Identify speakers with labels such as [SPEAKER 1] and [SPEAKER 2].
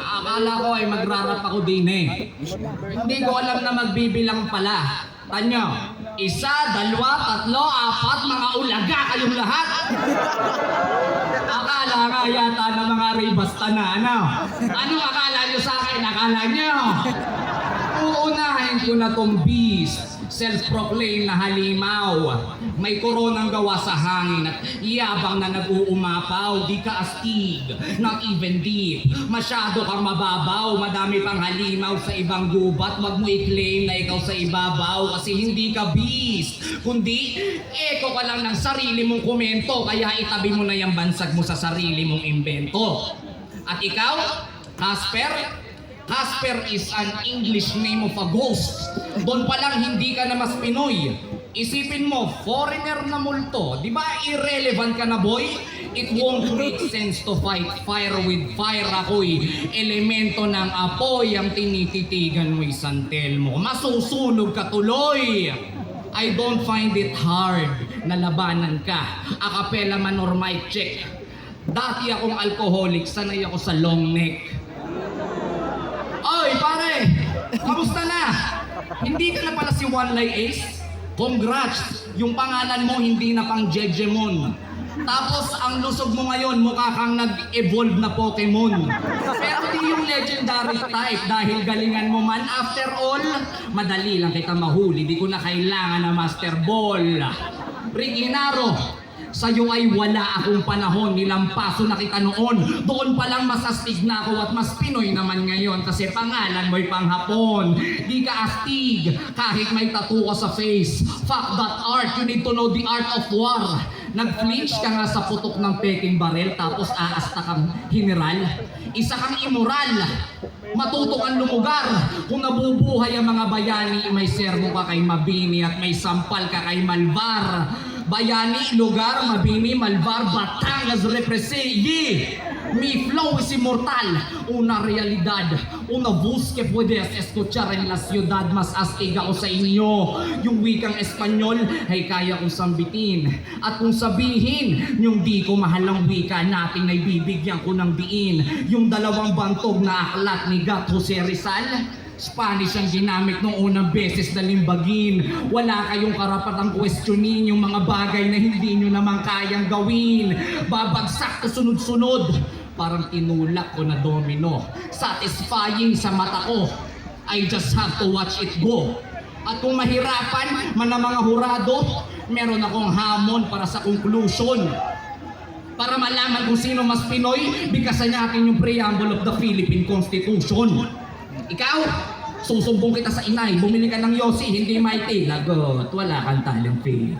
[SPEAKER 1] Akala ko ay magrarap ako din eh. Hindi ko alam na magbibilang pala. Tanyo, 1, 2, 3, 4, mga ulaga kayong lahat. Akala nga yata ng mga ribasta na, ano? Anong akala nyo sa akin? Akala nyo? Uunahin ko na tong beast. Self-proclaimed na halimaw. May koronang gawa sa hangin at yabang na nag-uumapaw. Di ka astig, not even deep. Masyado kang mababaw. Madami pang halimaw sa ibang gubat. Wag mo i-claim na ikaw sa ibabaw kasi hindi ka beast. Kundi, eko ka lang ng sarili mong komento. Kaya itabi mo na yung bansag mo sa sarili mong imbento. At ikaw, Casper? Casper is an English name of a ghost. Doon pa lang hindi ka na mas Pinoy. Isipin mo, foreigner na multo. Di ba irrelevant ka na, boy? It won't make sense to fight fire with fire. Ako'y elemento ng apoy ang tinititigan mo isantel mo. Masusunog ka tuloy. I don't find it hard na labanan ka. Acapella man or mic check. Dati akong alcoholic, sanay ako sa long neck. Oy, pare! Kamusta na? Hindi ka na pala si One Lie Ace? Congrats! Yung pangalan mo hindi na pang Jejemon. Tapos ang lusog mo ngayon mukha kang nag-evolve na Pokemon. Pero di yung legendary type dahil galingan mo man. After all, madali lang kita mahuli. Di ko na kailangan na Master Ball. Rick Hinaro, sa'yo ay wala akong panahon, nilampaso na kita noon. Doon pa lang mas astig na ako at mas Pinoy naman ngayon kasi pangalan mo'y panghapon. Di ka astig kahit may tattoo ka sa face. Fuck that art, you need to know the art of war. Nag-flinch ka nga sa putok ng peking barel tapos aasta kang general. Isa kang immoral. Matuto kang lumugar. Kung nabubuhay ang mga bayani, may sermo ka kay Mabini at may sampal ka kay Malvar. Bayani, lugar, Mabini, Malvar, Batangas, represent. Mi flow es inmortal, una realidad, una voz que puedes escuchar en la ciudad. Mas astig ako sa inyo. Yung wikang Espanyol ay kaya kong sambitin. At kung sabihin, yung di ko mahal ang wika natin ay bibigyan ko ng diin. Yung dalawang bantog na aklat ni Gat Jose Rizal, Spanish ang ginamit nung unang beses na limbagin. Wala kayong karapatang questionin yung mga bagay na hindi nyo naman kayang gawin. Babagsak na sunod-sunod. Parang tinulak ko na domino. Satisfying sa mata ko. I just have to watch it go. At kung mahirapan man ang mga hurado, meron akong hamon para sa conclusion. Para malaman kung sino mas Pinoy, bigkasan natin yung preamble of the Philippine Constitution. Ikaw, susumbong kita sa inay, bumili ka ng Yossi, hindi Mighty. Lagot, wala kang talent fee.